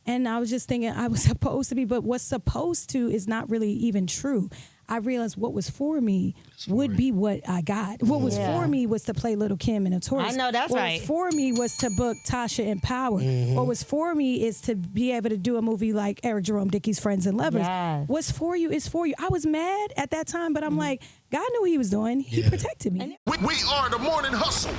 And I was just thinking I was supposed to be, but what's supposed to is not really even true. I realized what was for me would be what I got. What was for me was to play Little Kim in Notorious. I know, that's right. What was for me was to book Tasha in Power. What was for me is to be able to do a movie like Eric Jerome Dickey's Friends and Lovers. Yes. What's for you is for you. I was mad at that time, but I'm like, God knew what he was doing. He protected me. We are the Morning Hustle.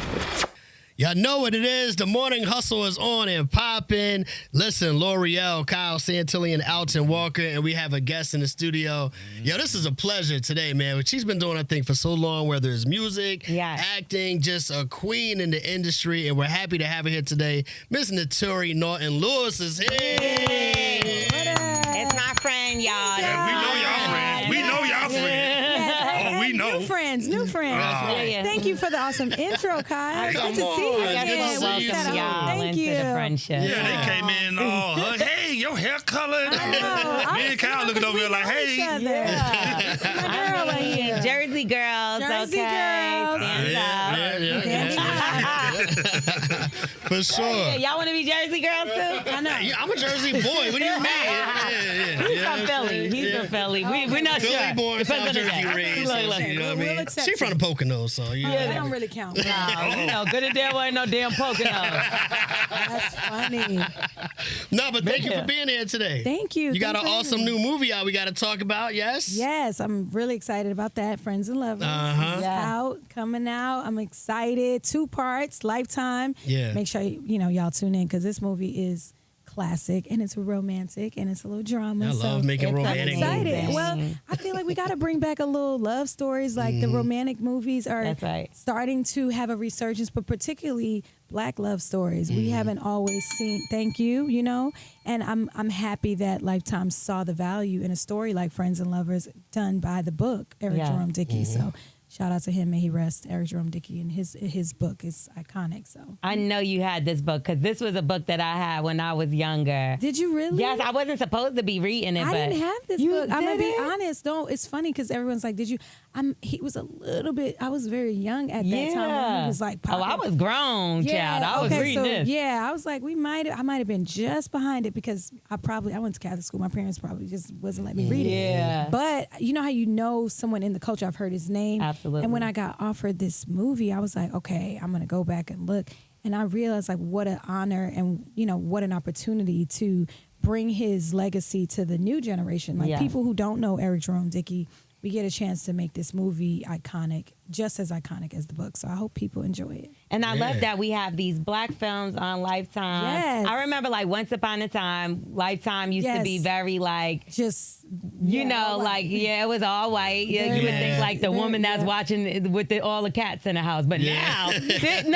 Y'all know what it is. The Morning Hustle is on and popping. Listen, L'Oreal, Kyle Santilli, and Alton Walker, and we have a guest in the studio. Yo, this is a pleasure today, man. She's been doing her thing for so long, whether it's music, acting, just a queen in the industry, and we're happy to have her here today. Miss Naturi Naughton-Lewis is here. It's my friend, y'all. Yeah, we know y'all friends. We know y'all friends. We know. New friends. Thank you for the awesome intro, Kyle. Good to see you again. Welcome y'all into the friendship. Yeah, they came in all, hey, your hair color. Me and Kyle looking over there like, hey. This is my girl right here. Jersey girls. Jersey girls. Stand up. For sure. Yeah, y'all want to be Jersey girls too? I know. Yeah, I'm a Jersey boy. What do you mean? He's from Philly. He's from Philly. We're not sure. Philly born, Depends South on the Jersey day. raised. Look. You know what I mean? accept She from the Poconos, so you know. That don't really count. No, good and damn well ain't no damn Poconos. That's funny. No, but thank you for being here today. Thank you. You got Thanks an for awesome having me. new movie out we got to talk about, yes? Yes, I'm really excited about that. Friends and Lovers. It's out, coming out. I'm excited. 2 parts, Lifetime. Yeah. Make sure y'all tune in because this movie is classic and it's romantic and it's a little drama. I love making romantic I'm excited. movies. Well, I feel like we got to bring back a little love stories. Like the romantic movies are starting to have a resurgence, but particularly Black love stories. We haven't always seen. Thank you. And I'm happy that Lifetime saw the value in a story like Friends and Lovers done by the book Eric Jerome Dickey. So. Shout out to him. May he rest. Eric Jerome Dickey, and his book is iconic. So I know you had this book because this was a book that I had when I was younger. Did you really? Yes, I wasn't supposed to be reading it. I but didn't have this you book. I'm gonna be didn't? honest. No, it's funny because everyone's like, "Did you?" He was a little bit. I was very young at that time when he was like, "Oh, I was grown, child. I was reading this." Yeah, I was like, I might have been just behind it because I went to Catholic school. My parents probably just wasn't letting me read it. Yeah. But you know how someone in the culture. I've heard his name. Absolutely. And when I got offered this movie, I was like, okay, I'm gonna go back and look. And I realized like what an honor and what an opportunity to bring his legacy to the new generation. Like people who don't know Eric Jerome Dickey, we get a chance to make this movie iconic, just as iconic as the book. So I hope people enjoy it. And I love that we have these Black films on Lifetime. Yes. I remember like once upon a time, Lifetime used to be very like, just, it was all white. You would think like the woman that's watching it with all the cats in the house. But now, you did.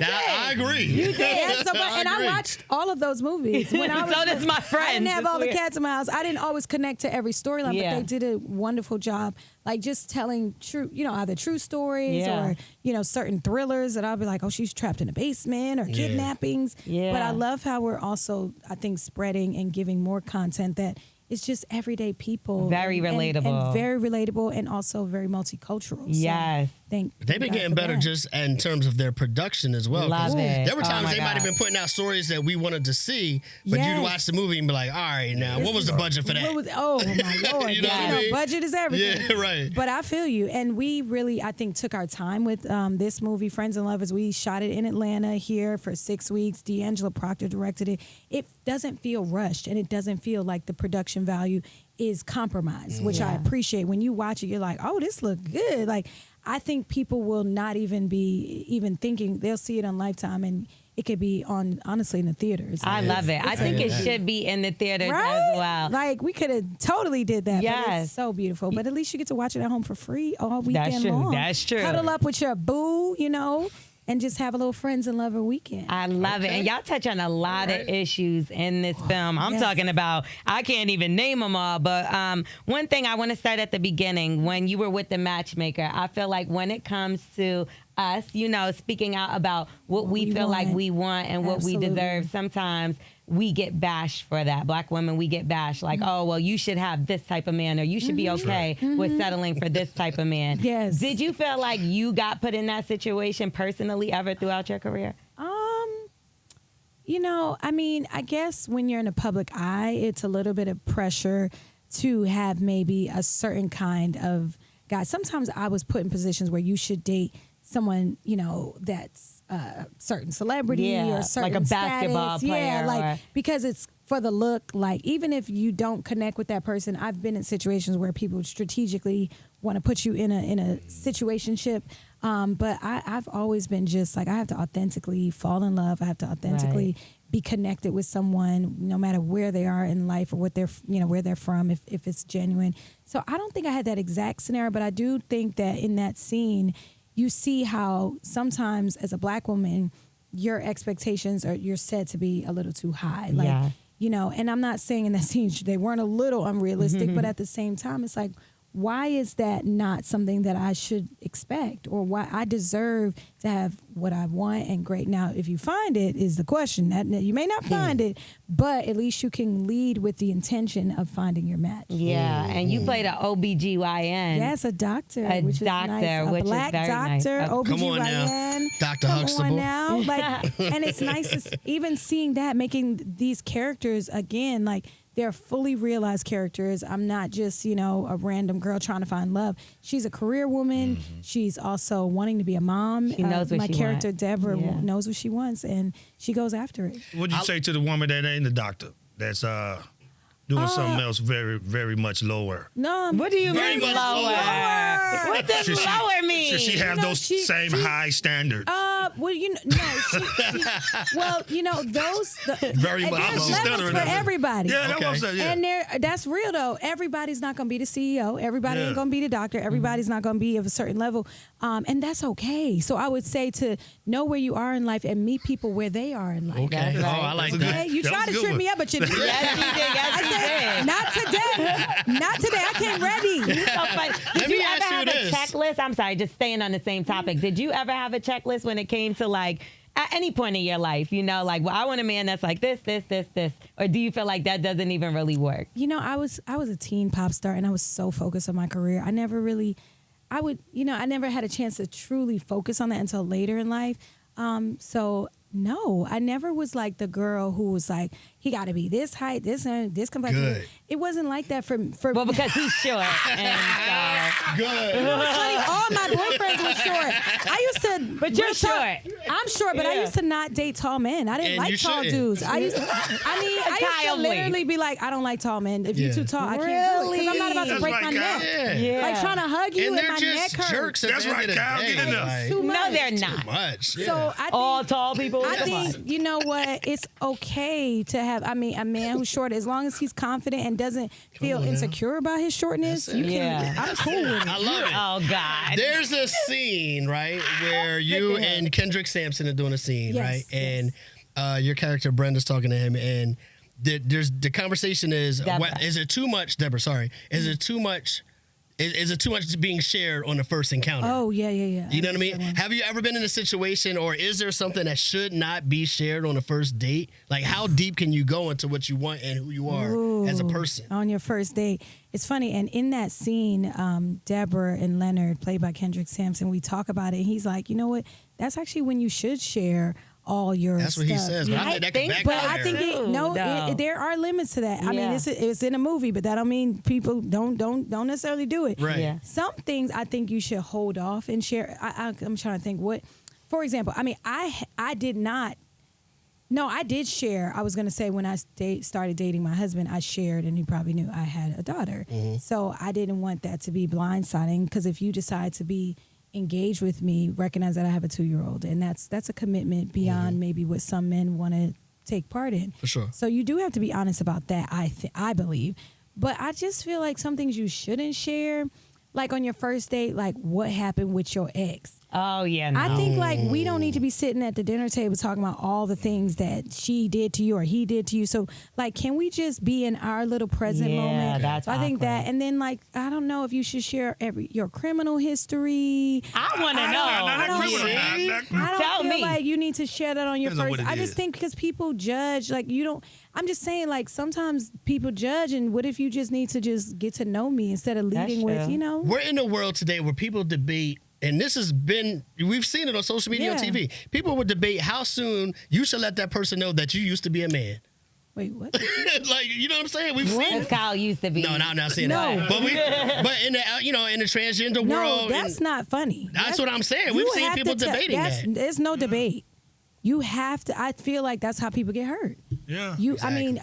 I agree. You did. And I watched all of those movies. When I was, so does my friend. I didn't have all the cats in my house. I didn't always connect to every storyline, but they did a wonderful job. Like just telling true, either true stories or, certain thrillers that I'll be like, oh, she's trapped in a basement or kidnappings. Yeah. But I love how we're also, I think, spreading and giving more content that it's just everyday people. Very relatable. And very relatable and also very multicultural. Yes. So they've been getting better just in terms of their production as well. Love it. There were times they might have been putting out stories that we wanted to see, but you'd watch the movie and be like, all right, now, what was the budget for that? Oh, my Lord. Budget is everything. Yeah, right. But I feel you. And we really, I think, took our time with this movie, Friends and Lovers. We shot it in Atlanta here for 6 weeks. D'Angelo Proctor directed it. It doesn't feel rushed, and it doesn't feel like the production value is compromised, which I appreciate. When you watch it, you're like, oh, this look good. Like, I think people will not even be thinking. They'll see it on Lifetime, and it could be on, honestly, in the theaters. I love it. I think it should be in the theaters as well. Like, we could have totally did that. Yes. But it's so beautiful. But at least you get to watch it at home for free all weekend long. That's true. Cuddle up with your boo, and just have a little Friends and Lover weekend. I love it. And y'all touch on a lot of issues in this film. I'm talking about, I can't even name them all, but one thing I want to start at the beginning. When you were with the matchmaker, I feel like when it comes to us, speaking out about what we feel like we want and what we deserve, sometimes we get bashed for that. Black women, we get bashed like, oh, well, you should have this type of man, or you should be okay with settling for this type of man. Yes. Did you feel like you got put in that situation personally ever throughout your career? I mean, I guess when you're in a public eye, it's a little bit of pressure to have maybe a certain kind of guy. Sometimes I was put in positions where you should date someone, that's a certain celebrity or certain like a basketball status. player. Yeah, because it's for the look. Like, even if you don't connect with that person, I've been in situations where people strategically want to put you in a situationship. But I've always been just like, I have to authentically fall in love. I have to authentically be connected with someone, no matter where they are in life or what they're, where they're from, if it's genuine. So I don't think I had that exact scenario, but I do think that in that scene, you see how sometimes as a Black woman, your expectations you're said to be a little too high. Like, and I'm not saying in that scene they weren't a little unrealistic, but at the same time, it's like, why is that not something that I should expect, or why I deserve to have what I want? And great. Now, if you find it is the question. That you may not find it, but at least you can lead with the intention of finding your match. Yeah, and you played an OBGYN. Yes, a doctor. A which doctor, is nice. which a Black is very doctor, nice. OBGYN. Come on now, Dr. Huxtable. Come on now. Like, and it's nice to even seeing that, making these characters again, like, they're fully realized characters. I'm not just, a random girl trying to find love. She's a career woman. She's also wanting to be a mom. She knows what my she character, wants. Deborah, Yeah. knows what she wants, and she goes after it. What'd you say to the woman that ain't the doctor? That's doing something else very, very much lower. No, What do you Very mean much lower? lower. What does Should she- lower mean? Should she have those she- same high standards? well, those Very and much there's lower. levels Stuttering for at it. everybody. Yeah, that's what I'm saying. Yeah. And that's real though. Everybody's not going to be the CEO. Everybody Yeah. ain't going to be the doctor. Everybody's not going to be of a certain level, and that's okay. So I would say to know where you are in life and meet people where they are in life. Okay. That's Oh, right. I like That's a that. Okay? You That try was a to good trip one. me up, but you did. Yes, you did. Yes, you did. Not today. Not today. I came ready. So funny. Did Let you me ever ask you have a this. checklist? I'm sorry, just staying on the same topic. Did you ever have a checklist when it came to like at any point in your life? Like, well, I want a man that's like this, or do you feel like that doesn't even really work? I was a teen pop star, and I was so focused on my career. I never had a chance to truly focus on that until later in life. So no, I never was like the girl who was like, he got to be this height, this complexion. Good. It wasn't like that for Well, because he's short, and Good. It was funny. All my boyfriends were short. I used to, But you're real talk, short. I'm short, but I Yeah. used to not date tall men. I didn't And you like tall shouldn't. dudes. I used to Kyle, literally be like, I don't like tall men. If you're Yeah. too tall, I can't do it because I'm not about to That's break right, my Kyle. neck. Yeah. Like trying to hug you And and they're my just neck hurts. jerks at That's the end right, of the Kyle. day. Get in there. Like, Too no, much. they're too not. much. Yeah. So I think All tall people. I Come on. think, you know what? It's okay to have, a man who's short, as long as he's confident and doesn't feel on now. insecure about his shortness. That's You it. can. Yeah. I'm cool with it. I love it. Oh God. There's a scene, right, where you and Kendrick Sampson are doing a scene, Yes, right? yes. And your character Brenda's talking to him, and the conversation is, Deborah. is it too much, Deborah? Sorry, is it too much? Is it too much being shared on the first encounter? Oh yeah. You know what I mean? Have you ever been in a situation, or is there something that should not be shared on the first date? Like, how deep can you go into what you want and who you are as a person? On your first date. It's funny, and in that scene, Deborah and Leonard, played by Kendrick Sampson, we talk about it, and he's like, you know what? That's actually when you should share all your That's stuff. what he says. But I think that could think- But backfire. I think No. there are limits to that. I mean, Yeah. it's in a movie, but that don't mean people don't necessarily do it. Right. Yeah. Some things I think you should hold off and share. I'm trying to think what, for example, I mean, I did not. No, I did share. I was going to say when I started dating my husband, I shared, and he probably knew I had a daughter. So I didn't want that to be blindsiding, because if you decide to be engaged with me, recognize that I have a 2-year-old, and that's a commitment beyond maybe what some men want to take part in. For sure. So you do have to be honest about that, I believe. But I just feel like some things you shouldn't share, like on your first date, like what happened with your ex. Oh yeah. No. I think like we don't need to be sitting at the dinner table talking about all the things that she did to you or he did to you. So like, can we just be in our little present Yeah, moment? that's So I think awkward. that, and then like, I don't know if you should share your criminal history. I want to I know. don't I don't Tell feel me. like you need to share that on your Depends on first. what it I just is. think because people judge, like you don't. I'm just saying, like sometimes people judge, and what if you just need to just get to know me instead of That's leading with, true. you know? We're in a world today where people debate and this has been, we've seen it on social media, on TV. People would debate how soon you should let that person know that you used to be a man. Wait, what? Like, you know what I'm saying? We've seen As Kyle used to be. No, I'm not saying No. that. But in the in the transgender world, No, that's not funny. That's what I'm saying. We've seen people debating that. There's no debate. You have to. I feel like that's how people get hurt. Yeah. I mean,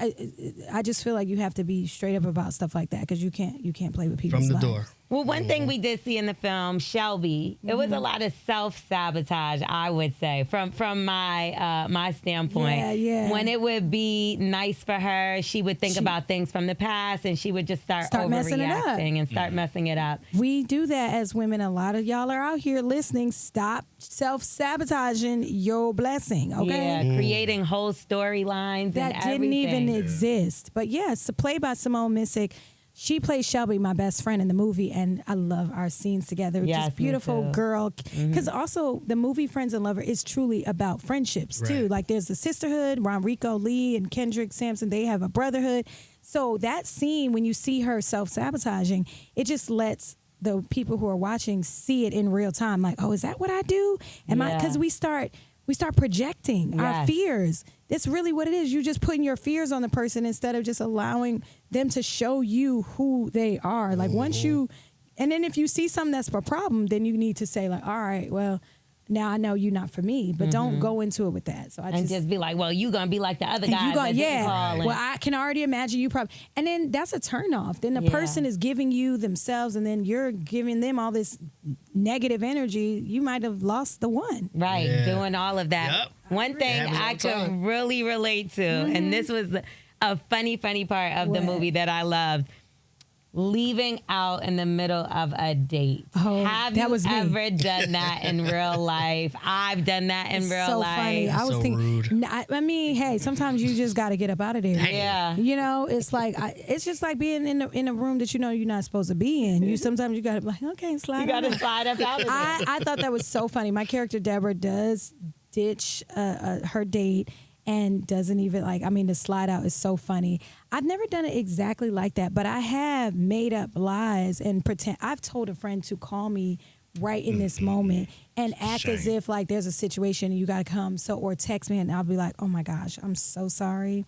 I just feel like you have to be straight up about stuff like that because you can't play with people From the door. Well, one thing we did see in the film, Shelby, it was a lot of self-sabotage, I would say, from my standpoint. Yeah. When it would be nice for her, she would think about things from the past, and she would just start messing it up. overreacting and start messing it up. We do that as women. A lot of y'all are out here listening. Stop self-sabotaging your blessing, okay? Yeah, creating whole storylines That and didn't everything. even exist. But yes, played by Simone Missick. She plays Shelby, my best friend in the movie, and I love our scenes together. Yes, Just me beautiful too. girl. Because also the movie Friends and Lover is truly about friendships too. Right. Like there's the sisterhood. Ronrico Lee and Kendrick Sampson, they have a brotherhood. So that scene when you see her self-sabotaging, it just lets the people who are watching see it in real time. Like, oh, is that what I do? Because we start projecting our Yes. fears. That's really what it is. You're just putting your fears on the person instead of just allowing them to show you who they are. Like once you, and then if you see something that's a problem, then you need to say like, all right, well, now I know you're not for me, but don't go into it with that. So I just be like, well, you gonna be like the other guy. Well, I can already imagine you probably, and then that's a turnoff. Then the person is giving you themselves, and then you're giving them all this negative energy. You might have lost the one. Right, doing all of that. Yep. One thing happens all I the time. could really relate to, and this was a funny part of the What? movie that I loved. Leaving out in the middle of a date. Oh, Have that you was me. ever done that in real life? I've done that in real so life. funny. I was So thinking. rude. I mean, hey, sometimes you just got to get up out of there. Yeah. You know, it's like it's just like being in a room that you know you're not supposed to be in. You sometimes you got to be like, okay, slide. You got on to out. slide up out of there. I thought that was so funny. My character Deborah does ditch her date and doesn't even the slide out is so funny. I've never done it exactly like that, but I have made up lies and pretend. I've told a friend to call me right in this moment and act as if like there's a situation and you got to come. Or text me and I'll be like, oh my gosh, I'm so sorry.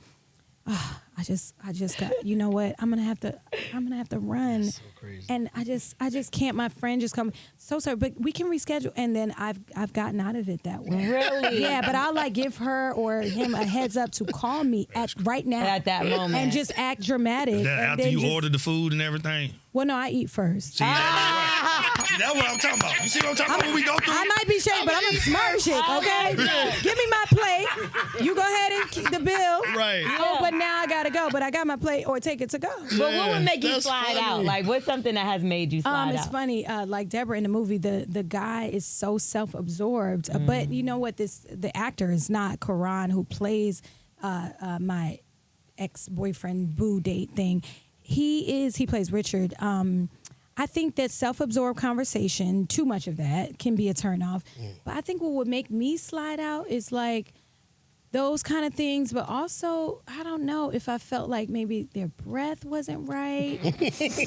I just got, you know what? I'm gonna have to run. That's so crazy. And I just can't. My friend just come. So sorry, but we can reschedule. And then I've gotten out of it that way. Really? Yeah, but I'll like give her or him a heads up to call me right now At that moment. and just act dramatic. That and after then you just- ordered the food and everything. Well, no, I eat first. See, that's what I'm talking about. You see what I'm talking about when we go through? I might be shady, but I'm a smart chick, okay? Give me my plate. You go ahead and keep the bill. Right. Oh, but now I gotta go. But I got my plate or take it to go. But what would make you That's slide funny. out? Like, what's something that has made you slide It's out? funny. Like Deborah in the movie, the guy is so self-absorbed. But you know what? The actor is not Karan, who plays my ex-boyfriend boo date thing. He plays Richard. I think that self-absorbed conversation, too much of that, can be a turnoff. But I think what would make me slide out is like those kind of things, but also, I don't know if I felt like maybe their breath wasn't right.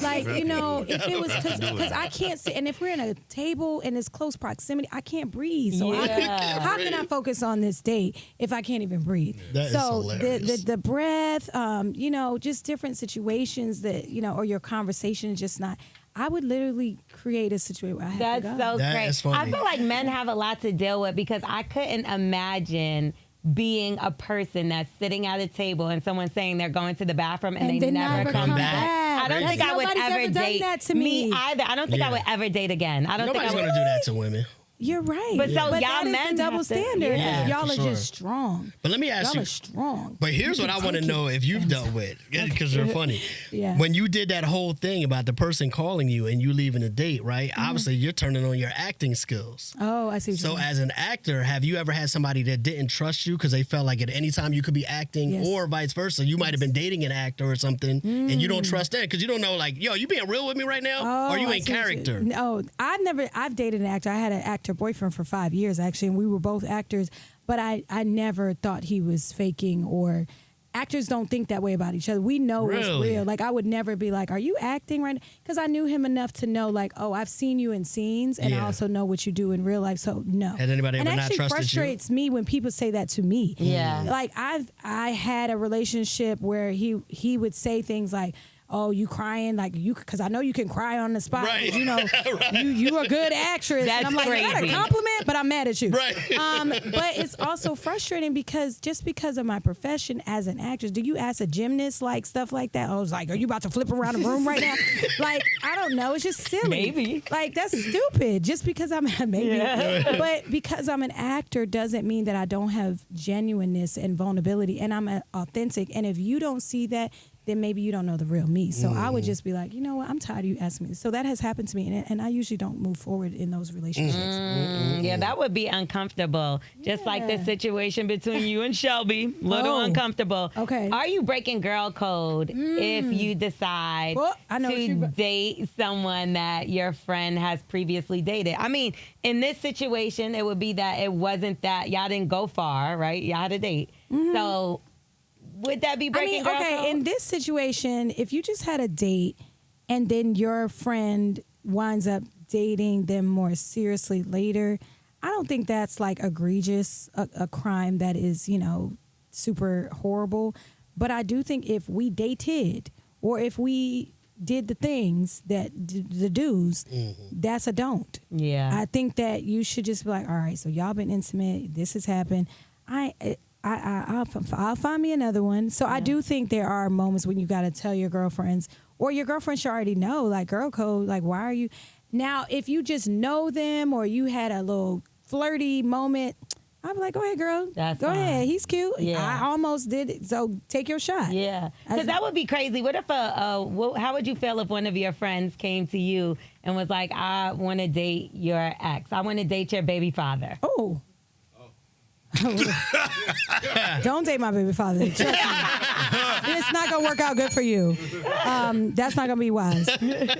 Like, you know, if it was, because I can't sit, and if we're in a table and it's close proximity, I can't breathe. So Yeah. how can I focus on this date if I can't even breathe? That is so hilarious. the breath, you know, just different situations that, you know, or your conversation is just not, I would literally create a situation where I have That's to go. so That great. is funny. I feel like men have a lot to deal with because I couldn't imagine being a person that's sitting at a table and someone saying they're going to the bathroom and they then never come back. back. I don't That's- think I would nobody's ever done date that to me. either. I don't think I Yeah. would ever date again. I don't Nobody's think I gonna would. do that to women. You're right. But so that y'all is men the double have to- standard. Yeah, Y'all for are sure. just strong. But let me ask Y'all you. are strong. But here's what I want to know if you've dealt with, because you're funny. Yeah. When you did that whole thing about the person calling you and you leaving a date, right? Obviously, you're turning on your acting skills. Oh, I see what So you mean. as an actor, have you ever had somebody that didn't trust you because they felt like at any time you could be acting, Yes. or vice versa? You might have been dating an actor or something, and you don't trust that because you don't know, like, yo, you being real with me right now, or you I in see what character? No, I've dated an actor. I had an actor boyfriend for 5 years, actually, and we were both actors, but I never thought he was faking or actors don't think that way about each other. We know it's real. Like, I would never be like, are you acting right now? Because I knew him enough to know, like, oh, I've seen you in scenes, and I also know what you do in real life, so no. Had anybody ever not trusted you? And it actually frustrates me when people say that to me. Yeah. Like, I had a relationship where he would say things like, oh, you crying, like, you, because I know you can cry on the spot. Right. You know, you a good actress. That's and I'm like, crazy. is that a compliment? But I'm mad at you. Right. But it's also frustrating because just because of my profession as an actress, do you ask a gymnast like stuff like that? I was like, are you about to flip around the room right now? Like, I don't know. It's just silly. Maybe. Like, that's stupid. Just because I'm maybe. Yeah. But because I'm an actor doesn't mean that I don't have genuineness and vulnerability, and I'm authentic. And if you don't see that, then maybe you don't know the real me. So I would just be like, you know what, I'm tired of you asking me. So that has happened to me, and I usually don't move forward in those relationships. Yeah, that would be uncomfortable. Just like the situation between you and Shelby. Little uncomfortable. Okay. Are you breaking girl code if you decide to date someone that your friend has previously dated? I mean, in this situation, it would be that it wasn't that y'all didn't go far, right? Y'all had a date. So would that be breaking girl code? In this situation, if you just had a date and then your friend winds up dating them more seriously later, I don't think that's like egregious, a crime that is, you know, super horrible. But I do think if we dated or if we did the things that the do's, that's a don't. Yeah. I think that you should just be like, all right, so y'all been intimate. This has happened. I'll find me another one. So I do think there are moments when you got to tell your girlfriends, or your girlfriend should already know, like, girl code, like, why are you? Now, if you just know them or you had a little flirty moment, I'd be like, go ahead, girl. Go ahead. He's cute. Yeah. I almost did it. So take your shot. Yeah. Because that would be crazy. What if how would you feel if one of your friends came to you and was like, I want to date your ex. I want to date your baby father. Oh. Don't date my baby father. Trust me. It's not gonna work out good for you. That's not gonna be wise.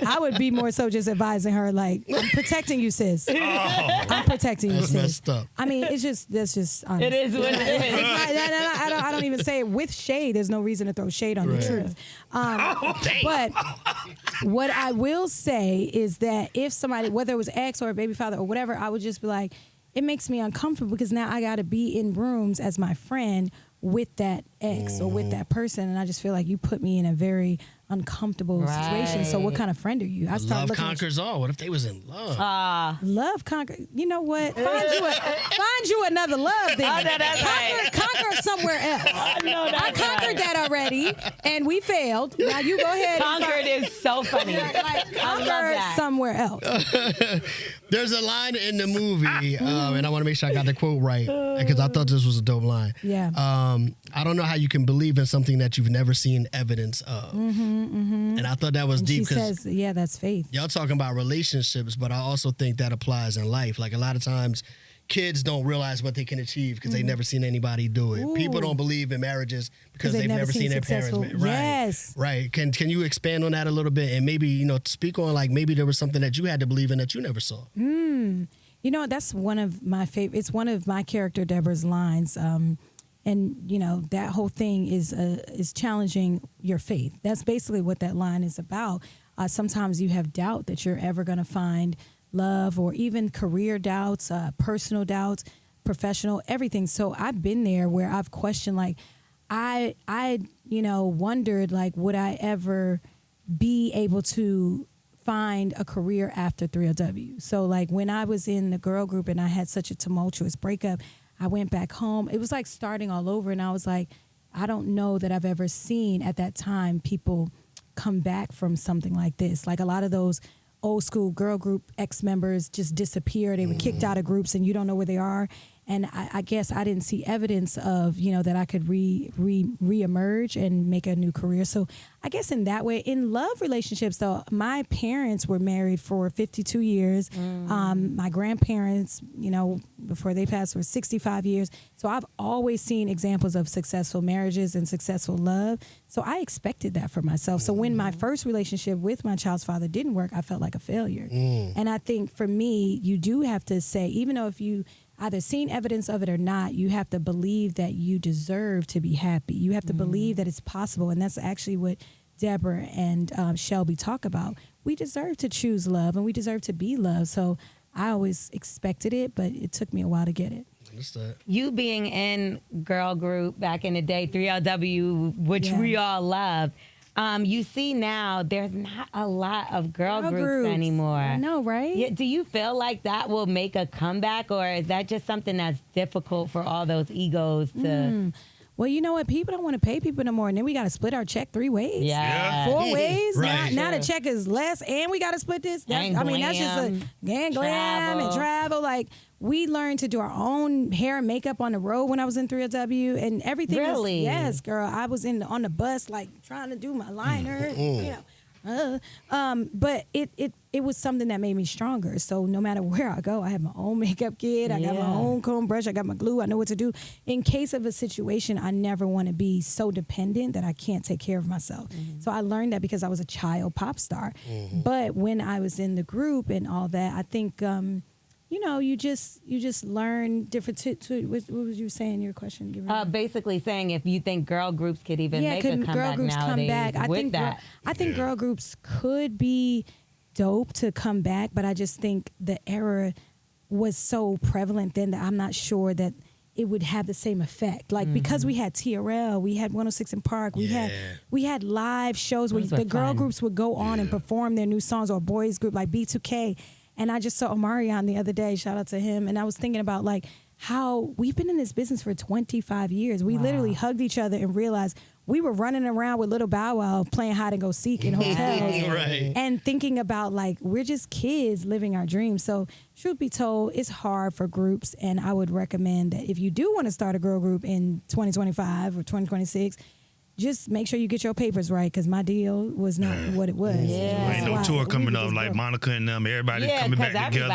I would be more so just advising her, like, I'm protecting you, sis. I'm protecting you, sis. Messed up. I mean, that's just honest. It is what it is. I don't even say it with shade. There's no reason to throw shade on the truth. But what I will say is that if somebody, whether it was ex or a baby father or whatever, I would just be like, it makes me uncomfortable because now I got to be in rooms as my friend with that ex or with that person, and I just feel like you put me in a very uncomfortable situation. So what kind of friend are you? I start love conquers all. What if they was in love? Love conquer. You know what? Find you another love then. Conquer somewhere else. I conquered that already, and we failed. Now you go ahead. Conquered is so funny. I love that. Somewhere else. There's a line in the movie, and I want to make sure I got the quote right because I thought this was a dope line. Yeah. I don't know how you can believe in something that you've never seen evidence of. And I thought that was deep. She says, yeah, that's faith. Y'all talking about relationships, but I also think that applies in life. Like, a lot of times, kids don't realize what they can achieve because they've never seen anybody do it. People don't believe in marriages because they've never seen their parents. Right. Yes. Right. Can you expand on that a little bit and maybe, you know, speak on, like, maybe there was something that you had to believe in that you never saw? You know, that's one of my favorite. It's one of my character Deborah's lines. And, you know, that whole thing is challenging your faith. That's basically what that line is about. Sometimes you have doubt that you're ever going to find love, or even career doubts, personal doubts, professional, everything. So I've been there where I've questioned, like, I you know, wondered, like, would I ever be able to find a career after 3LW? So, like, when I was in the girl group and I had such a tumultuous breakup, I went back home. It was like starting all over. And I was like, I don't know that I've ever seen at that time people come back from something like this. Like, a lot of those old school girl group ex-members just disappear. They were kicked out of groups and you don't know where they are. And I guess I didn't see evidence of, you know, that I could re-emerge and make a new career. So I guess in that way, in love relationships, though, my parents were married for 52 years. My grandparents, you know, before they passed, were 65 years. So I've always seen examples of successful marriages and successful love. So I expected that for myself. So when my first relationship with my child's father didn't work, I felt like a failure. And I think for me, you do have to say, even though if you, either seen evidence of it or not, you have to believe that you deserve to be happy. You have to believe that it's possible. And that's actually what Deborah and Shelby talk about. We deserve to choose love and we deserve to be loved. So I always expected it, but it took me a while to get it. You being in girl group back in the day, 3LW, which we all love, you see now there's not a lot of girl groups anymore. I know, right? Yeah, do you feel like that will make a comeback, or is that just something that's difficult for all those egos to... Well, you know what? People don't want to pay people no more, and then we got to split our check 3 ways. Yeah. 4 ways. Right. Now the check is less, and we got to split this. That's just a glam and travel. Like, we learned to do our own hair and makeup on the road when I was in 3LW, and everything. Really? Yes, girl. I was on the bus, like, trying to do my liner, you know. But it was something that made me stronger. So no matter where I go, I have my own makeup kit. I got my own comb brush. I got my glue. I know what to do. In case of a situation, I never want to be so dependent that I can't take care of myself. So I learned that because I was a child pop star. But when I was in the group and all that, I think, you know, you just learn different. What was you saying? Your question? Basically saying if you think girl groups could even make a comeback girl groups nowadays come back. with that. I think girl groups could be dope to come back, but I just think the era was so prevalent then that I'm not sure that it would have the same effect. Like because we had TRL, we had 106 in Park, we had live shows where the girl groups would go on and perform their new songs, or boys group like B2K. And I just saw Omarion the other day, shout out to him, and I was thinking about like how we've been in this business for 25 years. We literally hugged each other and realized we were running around with Little Bow Wow playing hide and go seek in hotels and thinking about like we're just kids living our dreams. So truth be told, it's hard for groups, and I would recommend that if you do want to start a girl group in 2025 or 2026, just make sure you get your papers right, because my deal was not what it was. Ain't no tour coming up like Monica and them. Everybody coming back together.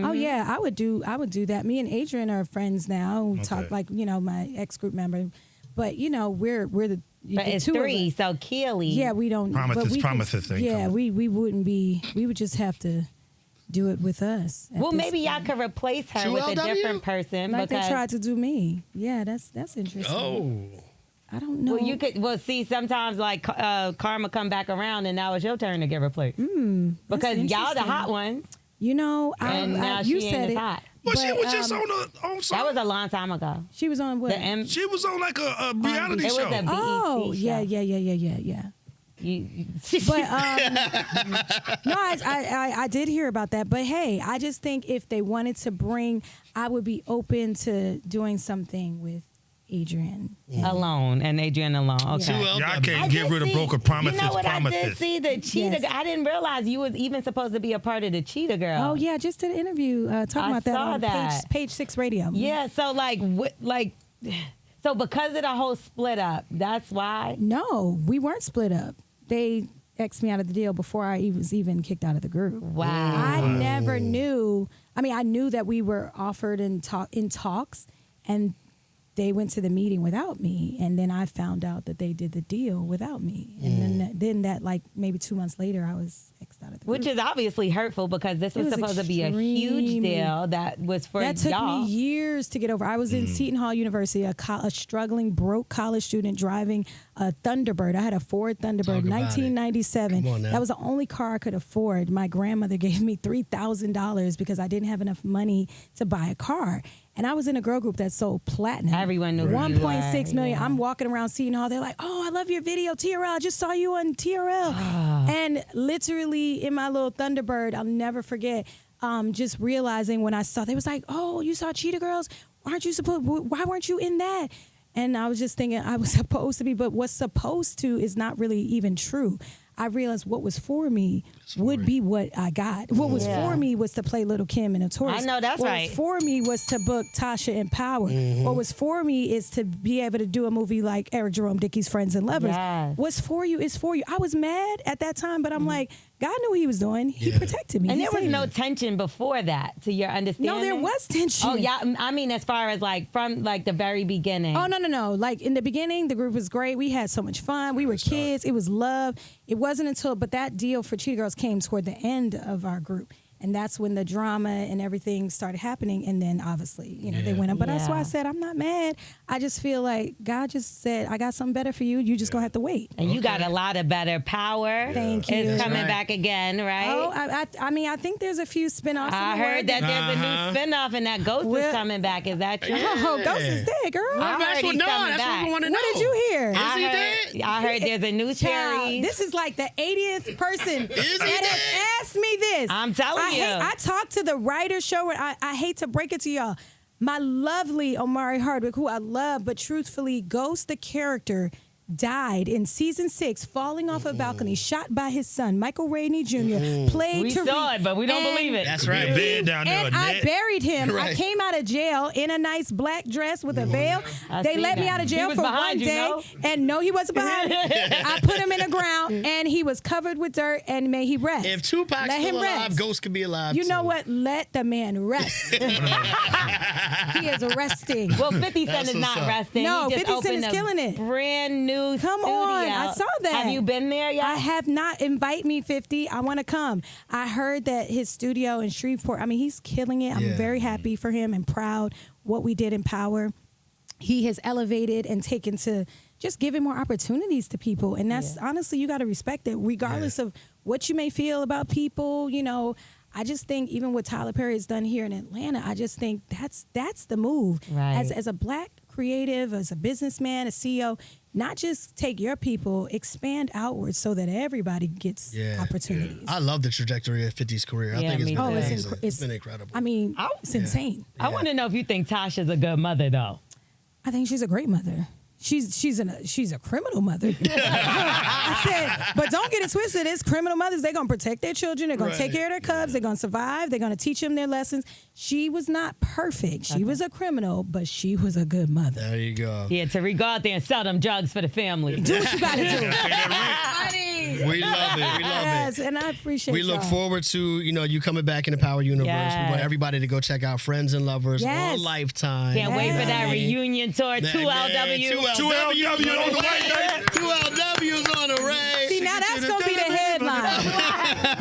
Oh yeah, I would do that. Me and Adrian are friends now. We talk like, you know, my ex group member, but you know we're the. But it's 3, so Keely. Yeah, we don't. Promises thing. Yeah, we wouldn't be. We would just have to do it with us. Well, maybe y'all could replace her with a different person. Like they tried to do me. Yeah, that's interesting. Oh. I don't know. Well, you could. Well, see, sometimes like karma come back around, and now it's your turn to get replaced. Because y'all the hot ones. You know, you said it. Hot. Well, she was just on that was a long time ago. She was on what? She was on like a reality show. It was a BET show. Yeah. But no, I did hear about that. But hey, I just think if they wanted to bring, I would be open to doing something with Adrian alone and Adrian alone. Okay, y'all can't get rid of broken promises. You know what? I did see the Cheetah. I didn't realize you was even supposed to be a part of the Cheetah Girls. Oh yeah, just did an interview talking about that on Page 6 Radio. Yeah, so so because of the whole split up, that's why. No, we weren't split up. They X'd me out of the deal before I was even kicked out of the group. Wow. I never knew. I mean, I knew that we were offered in talks, and they went to the meeting without me, and then I found out that they did the deal without me, and then that like maybe 2 months later I was X'd out of the group. Which is obviously hurtful, because this was supposed to be a huge deal that was for y'all. That took me years to get over. I was in Seton Hall University, a struggling broke college student driving a Thunderbird. I had a Ford Thunderbird, 1997. That was the only car I could afford. My grandmother gave me $3,000 because I didn't have enough money to buy a car. And I was in a girl group that sold platinum. Everyone knew 1.6 million. Yeah. I'm walking around Seton Hall. They're like, "Oh, I love your video, TRL. I just saw you on TRL." And literally in my little Thunderbird, I'll never forget, just realizing when I saw, they was like, "Oh, you saw Cheetah Girls? Why weren't you in that?" And I was just thinking I was supposed to be, but what's supposed to is not really even true. I realized what was for me would be what I got. What was for me was to play Little Kim and Notorious. I know, that's right. What was for me was to book Tasha in Power. What was for me is to be able to do a movie like Eric Jerome Dickey's Friends and Lovers. What's for you is for you. I was mad at that time, but I'm like, God knew what he was doing. He protected me. And there was no tension before that, to your understanding? No, there was tension. Oh, yeah. I mean, as far as like from like the very beginning. Oh, no. Like in the beginning, the group was great. We had so much fun. We were kids. It was love. It wasn't until, but that deal for Cheetah Girls came toward the end of our group. And that's when the drama and everything started happening. And then obviously, they went up. But that's why I said I'm not mad. I just feel like God just said, I got something better for you. You just gonna have to wait. And you got a lot of better. Power. Thank you. It's coming back again, right? Oh, I mean, I think there's a few spinoffs. I heard that there's a new spinoff and that Ghost is coming back. Is that true? Oh, Ghost is dead, girl. I heard he's coming that's back. what we want to know. What did you hear? I heard there's a new Child, series. this is like the 80th person that dead? has asked me this. I'm telling you. I talked to the writer, show. I hate to break it to y'all. My lovely Omari Hardwick, who I love, but truthfully, Ghost, the character, died in season 6, falling off a balcony, shot by his son, Michael Rainey Jr. Played We Tariq. saw it, but we don't believe it. That's right. Bed down there. And I buried him. Right. I came out of jail in a nice black dress with a veil. They seen let me that. out of He jail was for behind one you, day. no? And no, he wasn't behind me. I put him in the ground, and he was covered with dirt, and may he rest. If Tupac's Let still him alive, rest. Ghost could be alive You too. know what? Let the man rest. He is resting. Well, 50 Cent That's is what's not up. resting. No, he just 50 Cent is opened a killing it. brand new Come studio. on, I saw that. Have you been there yet? I have not. Invite me, 50. I want to come. I heard that his studio in Shreveport, I mean, he's killing it. I'm Yeah. very happy for him and proud what we did in Power. He has elevated and taken to just giving more opportunities to people. And that's honestly, you got to respect it, regardless of what you may feel about people. You know, I just think even what Tyler Perry has done here in Atlanta, I just think that's the move. Right. As a black creative, as a businessman, a CEO, not just take your people, expand outwards so that everybody gets opportunities. I love the trajectory of 50's career. I Yeah, think it's me been too. amazing. It's It's been incredible. I mean, it's insane. I want to know if you think Tasha's a good mother, though. I think she's a great mother. She's a criminal mother. I said, but don't get it twisted. It's criminal mothers. They're gonna protect their children. They're gonna take care of their cubs. They're gonna survive. They're gonna teach them their lessons. She was not perfect. She was a criminal, but she was a good mother. There you go. Yeah, to go out there and sell them drugs for the family. Do what you gotta do. We love it. We love Yes, it. and I appreciate. We look y'all. forward to, you coming back in the Power Universe. Yes. We want everybody to go check out Friends and Lovers Yes. on Lifetime. Can't wait for that Yes. reunion tour. 2LW. 2LW on the way, baby. 2LW's on the way. See, now that's gonna be the headline.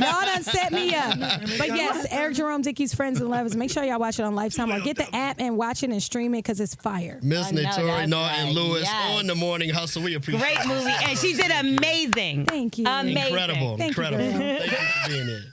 Y'all done set me up. But yes, Eric Jerome Dickey's Friends and Lovers. Make sure y'all watch it on Lifetime or get the app and watch it and stream it because it's fire. Miss I know, Naturi that's Naughton-Lewis right. on The Morning Hustle. We appreciate it. Great movie. And she did amazing. Thank you. Amazing. Incredible. Thank you, Incredible. girl. Thank you for being here.